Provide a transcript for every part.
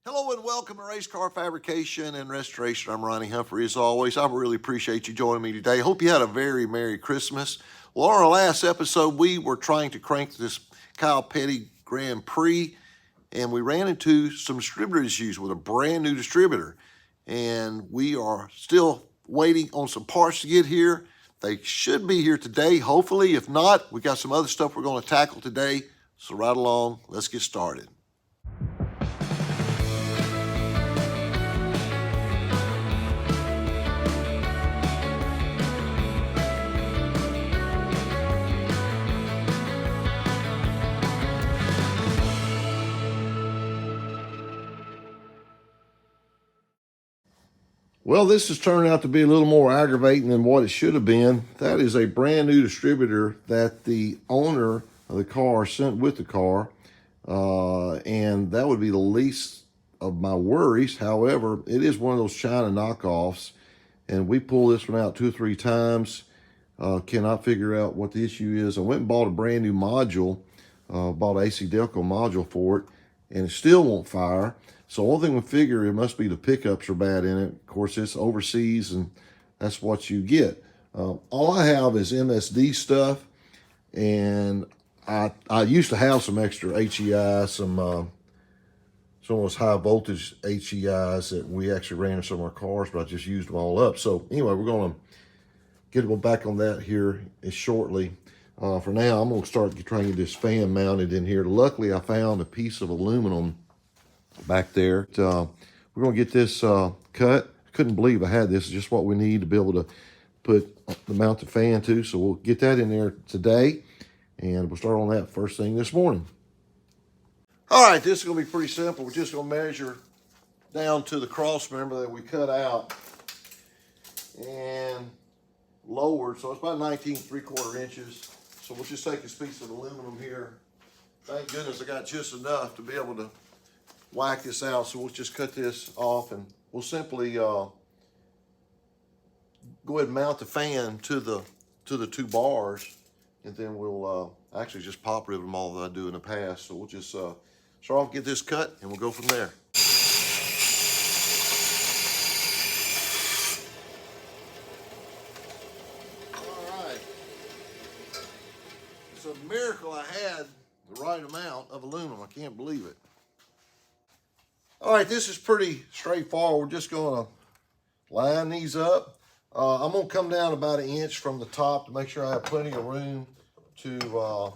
Hello and welcome to Race Car Fabrication and Restoration. I'm Ronnie Humphrey. As always, I really appreciate you joining me today. Hope you had a very Merry Christmas. Well, on our last episode, we were trying to crank this Kyle Petty Grand Prix, and we ran into some distributor issues with a brand new distributor. And we are still waiting on some parts to get here. They should be here today, hopefully. If not, we got some other stuff we're going to tackle today. So right along, let's get started. Well, this has turned out to be a little more aggravating than what it should have been. That is a brand new distributor that the owner of the car sent with the car. And that would be the least of my worries. However, it is one of those China knockoffs. And we pulled this one out 2 or 3 times. Cannot figure out what the issue is. I went and bought a brand new module. Bought an AC Delco module for it. And it still won't fire. So one thing we figure, it must be the pickups are bad in it. Of course, it's overseas, and that's what you get. All I have is MSD stuff, and I used to have some extra HEI, some of those high voltage HEIs that we actually ran in some of our cars, but I just used them all up. So anyway, we're going to get back on that here shortly. For now, I'm going to start trying to get this fan mounted in here. Luckily, I found a piece of aluminum back there. We're going to get this cut. Couldn't believe I had this. It's just what we need to be able to put the mount the fan to. So we'll get that in there today, and we'll start on that first thing this morning. All right, this is going to be pretty simple. We're just going to measure down to the cross member that we cut out and lowered. So it's about 19 3/4 inches. So we'll just take this piece of aluminum here. Thank goodness I got just enough to be able to whack this out. So we'll just cut this off, and we'll simply go ahead and mount the fan to the 2 bars, and then we'll actually just pop rivet them all that I do in the past. So we'll just start off, get this cut, and we'll go from there. All right, it's a miracle I had the right amount of aluminum. I can't believe it. All right, this is pretty straightforward. We're just going to line these up. I'm going to come down about 1 inch from the top to make sure I have plenty of room to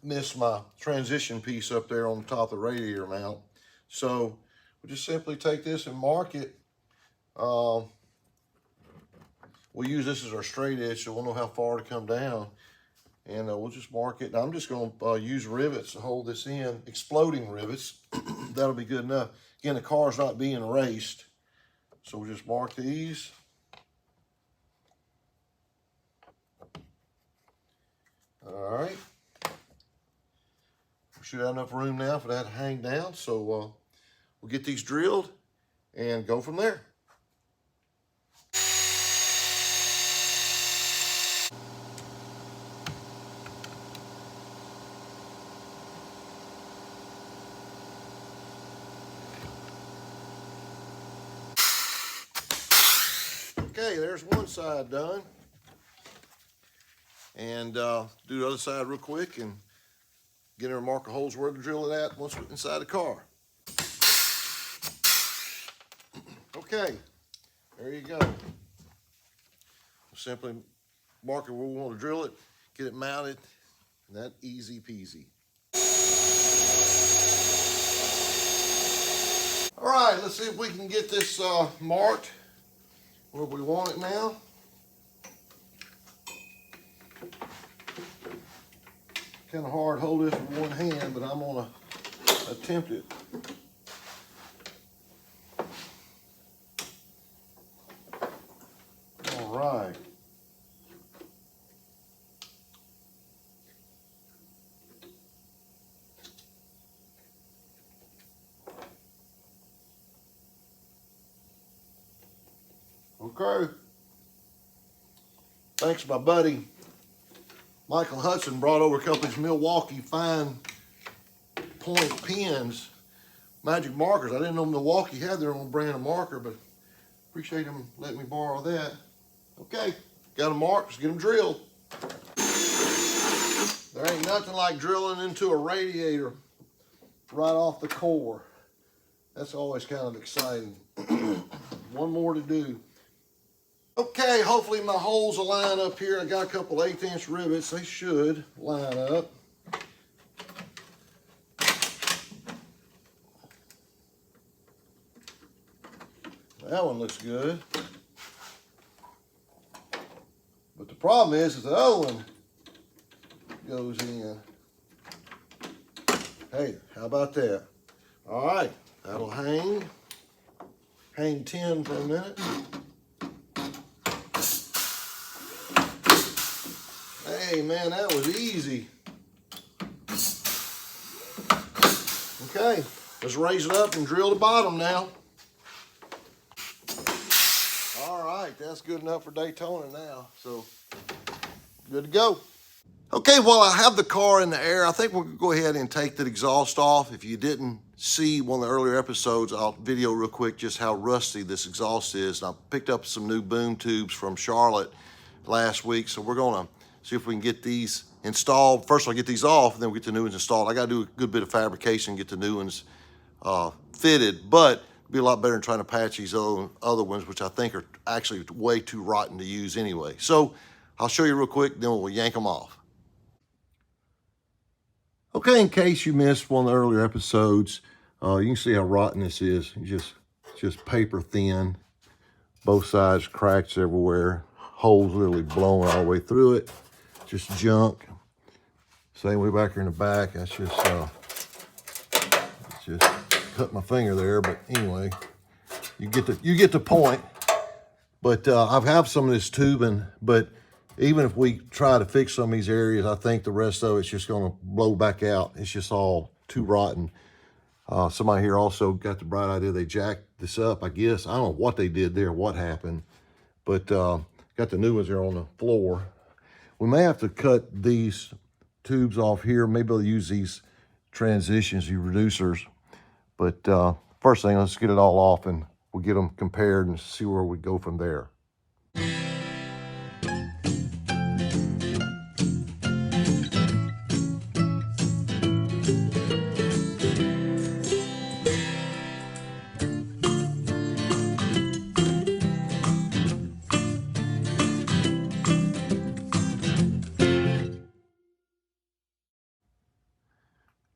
miss my transition piece up there on the top of the radiator mount. So we'll just simply take this and mark it. We'll use this as our straight edge, so we'll know how far to come down. And we'll just mark it. Now I'm just going to use rivets to hold this in, exploding rivets. That'll be good enough. Again, the car's not being erased, so we'll just mark these. All right. We should have enough room now for that to hang down, so we'll get these drilled and go from there. Okay, there's one side done. And do the other side real quick and get her mark the holes where to drill it at once we're inside the car. Okay, there you go. Simply mark it where we want to drill it, get it mounted, and that easy peasy. All right, let's see if we can get this marked where we want it now. Kind of hard to hold this with one hand, but I'm gonna attempt it. All right. Okay. Thanks, my buddy Michael Hudson brought over a couple of these Milwaukee fine point pens, magic markers. I didn't know Milwaukee had their own brand of marker, but appreciate them letting me borrow that. Okay, got them marked, let's get them drilled. There ain't nothing like drilling into a radiator right off the core. That's always kind of exciting. One more to do. Okay, hopefully my holes will line up here. I got a couple 1/8" rivets. They should line up. That one looks good. But the problem is the other one goes in. Hey, how about that? All right, that'll hang 10 for a minute. Hey man, that was easy. Okay, let's raise it up and drill the bottom now. All right, that's good enough for Daytona now, so good to go. Okay, while I have the car in the air, I think we'll go ahead and take the exhaust off. If you didn't see one of the earlier episodes, I'll video real quick just how rusty this exhaust is. And I picked up some new boom tubes from Charlotte last week, so we're gonna see if we can get these installed. First, I'll get these off, and then we'll get the new ones installed. I gotta do a good bit of fabrication and get the new ones fitted, but it'll be a lot better than trying to patch these other ones, which I think are actually way too rotten to use anyway. So I'll show you real quick, then we'll yank them off. Okay, in case you missed one of the earlier episodes, you can see how rotten this is. Just paper thin, both sides, cracks everywhere, holes literally blowing all the way through it, just junk. Same way back here in the back. That's just cut my finger there, but anyway, you get the point. But I have some of this tubing, but even if we try to fix some of these areas, I think the rest of it's just going to blow back out. It's just all too rotten. Somebody here also got the bright idea. They jacked this up, I guess. I don't know what they did there, what happened. But got the new ones there on the floor. We may have to cut these tubes off here. Maybe they'll use these transitions, these reducers. But first thing, let's get it all off and we'll get them compared and see where we go from there.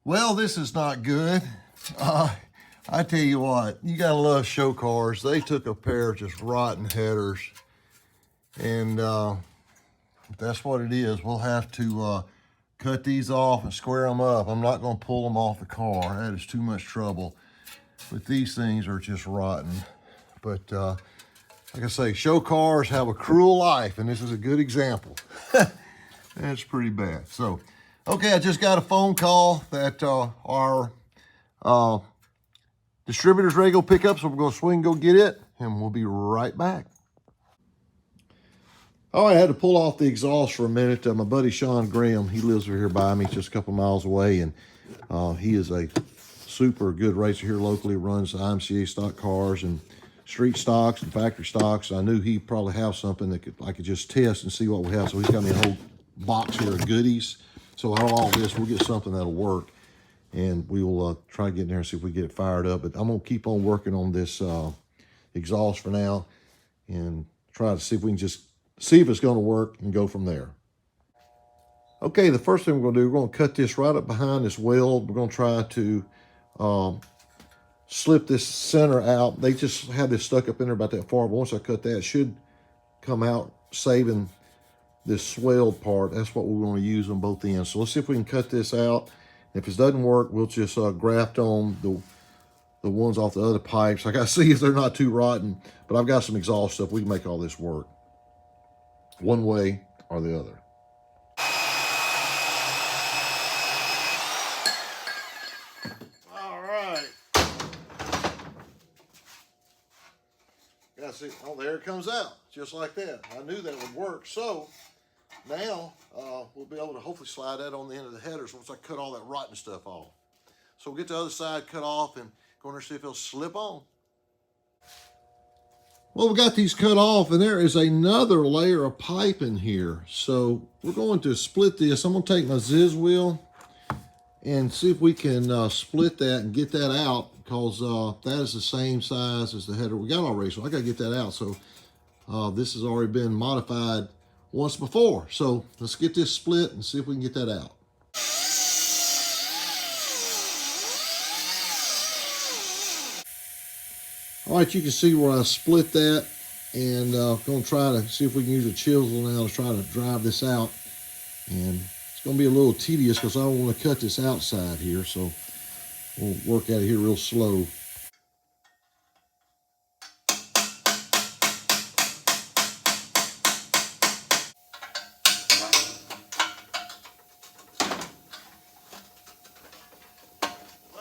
Well, this is not good. I tell you what, you gotta love show cars. They took a pair of just rotten headers, and that's what it is. We'll have to cut these off and square them up. I'm not gonna pull them off the car. That is too much trouble. But these things are just rotten. But like I say, show cars have a cruel life, and this is a good example. That's pretty bad. So, okay, I just got a phone call that our distributor's ready to go pick up, so we're going to swing and go get it, and we'll be right back. Oh, I had to pull off the exhaust for a minute. My buddy Sean Graham, he lives over here by me, just a couple miles away, and he is a super good racer here locally, runs IMCA stock cars and street stocks and factory stocks. I knew he'd probably have something that I could just test and see what we have, so he's got me a whole box here of goodies. So out of all this, we'll get something that'll work, and we will try to get in there and see if we get it fired up. But I'm going to keep on working on this exhaust for now and try to see if we can just see if it's going to work and go from there. Okay, the first thing we're going to do, we're going to cut this right up behind this weld. We're going to try to slip this center out. They just had this stuck up in there about that far, but once I cut that, it should come out saving this swelled part. That's what we want to use on both ends. So let's see if we can cut this out. If it doesn't work, we'll just graft on the ones off the other pipes. I got to see if they're not too rotten, but I've got some exhaust stuff. We can make all this work one way or the other. All right. Yeah, see, oh, there it comes out, just like that. I knew that would work. So now we'll be able to hopefully slide that on the end of the headers once I cut all that rotten stuff off. So we'll get the other side cut off and go in there and see if it'll slip on. Well, we got these cut off, and there is another layer of pipe in here. So we're going to split this. I'm going to take my Ziz wheel and see if we can split that and get that out, because that is the same size as the header we got already. So I got to get that out. So this has already been modified once before. So let's get this split and see if we can get that out. All right, you can see where I split that, and going to try to see if we can use a chisel now to try to drive this out. And it's going to be a little tedious because I don't want to cut this outside here, so we'll work at it here real slow.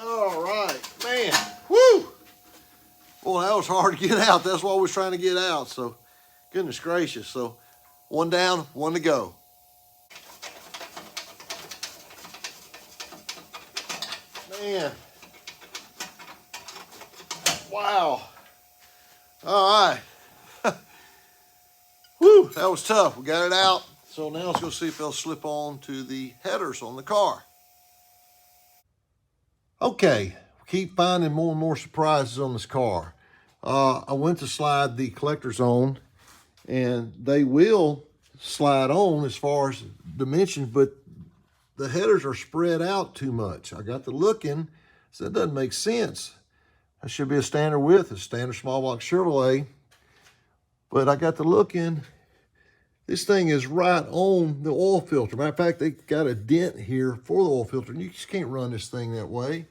All right, man, woo! Boy, that was hard to get out. That's what I was trying to get out. So, goodness gracious. So, one down, one to go. Man. Wow. All right. Whew, that was tough. We got it out. So now let's go see if they'll slip on to the headers on the car. Okay, we keep finding more and more surprises on this car. I went to slide the collectors on, and they will slide on as far as dimensions, but the headers are spread out too much. I got to looking, so that doesn't make sense. That should be a standard width, a standard small block Chevrolet. But I got to looking, this thing is right on the oil filter. Matter of fact, they got a dent here for the oil filter, and you just can't run this thing that way.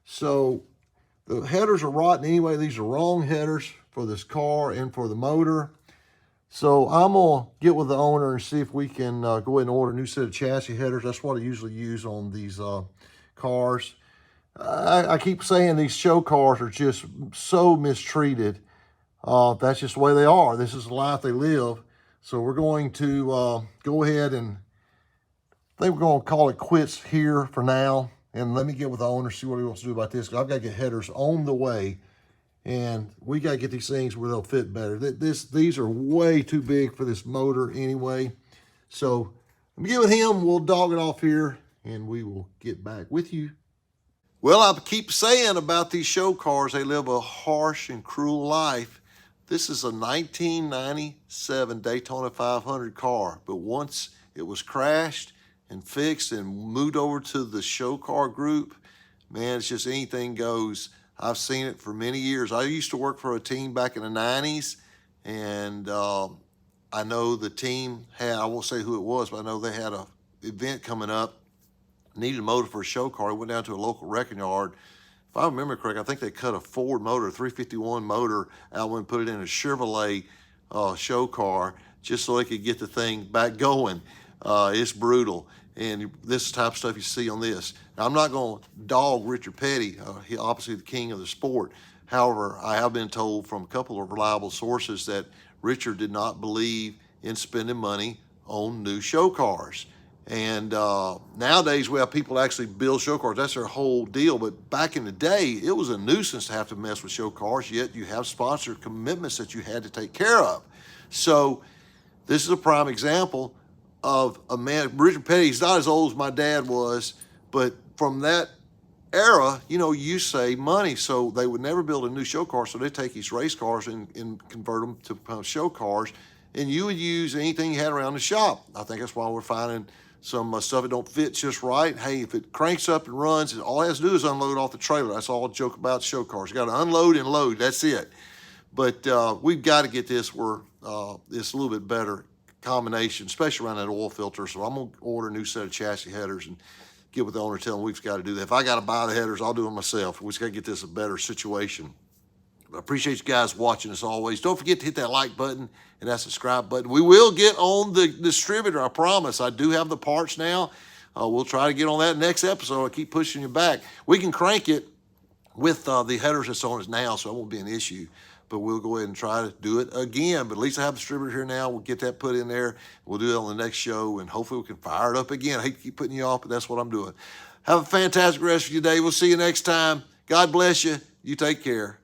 So the headers are rotten anyway. These are wrong headers for this car and for the motor. So I'm going to get with the owner and see if we can go ahead and order a new set of chassis headers. That's what I usually use on these cars. I keep saying these show cars are just so mistreated. That's just the way they are. This is the life they live. So we're going to go ahead and I think we're going to call it quits here for now. And let me get with the owner, see what he wants to do about this. I've got to get headers on the way. And we got to get these things where they'll fit better. These are way too big for this motor anyway. So let me get with him. We'll dog it off here, and we will get back with you. Well, I keep saying about these show cars, they live a harsh and cruel life. This is a 1997 Daytona 500 car, but once it was crashed and fixed and moved over to the show car group, man, it's just anything goes. I've seen it for many years. I used to work for a team back in the 90s, and I know the team had, I won't say who it was, but I know they had an event coming up, needed a motor for a show car. I went down to a local wrecking yard. If I remember correct, I think they cut a Ford motor, 351 motor, out and put it in a Chevrolet show car just so they could get the thing back going. It's brutal. And this is the type of stuff you see on this. Now, I'm not going to dog Richard Petty. He's obviously the king of the sport. However, I have been told from a couple of reliable sources that Richard did not believe in spending money on new show cars. And nowadays, we have people actually build show cars. That's their whole deal. But back in the day, it was a nuisance to have to mess with show cars, yet you have sponsor commitments that you had to take care of. So this is a prime example of a man. Richard Petty, he's not as old as my dad was, but from that era, you know, you save money. So they would never build a new show car, so they take these race cars and convert them to show cars, and you would use anything you had around the shop. I think that's why we're finding some stuff that don't fit just right. Hey, if it cranks up and runs, all it has to do is unload off the trailer. That's all I joke about show cars. You got to unload and load. That's it. But we've got to get this where it's a little bit better combination, especially around that oil filter. So I'm going to order a new set of chassis headers and get with the owner, tell him we've got to do that. If I got to buy the headers, I'll do them myself. We just got to get this a better situation. But I appreciate you guys watching as always. Don't forget to hit that like button and that subscribe button. We will get on the distributor, I promise. I do have the parts now. We'll try to get on that next episode. I keep pushing you back. We can crank it with the headers that's on it now, so it won't be an issue. But we'll go ahead and try to do it again. But at least I have the distributor here now. We'll get that put in there. We'll do it on the next show, and hopefully we can fire it up again. I hate to keep putting you off, but that's what I'm doing. Have a fantastic rest of your day. We'll see you next time. God bless you. You take care.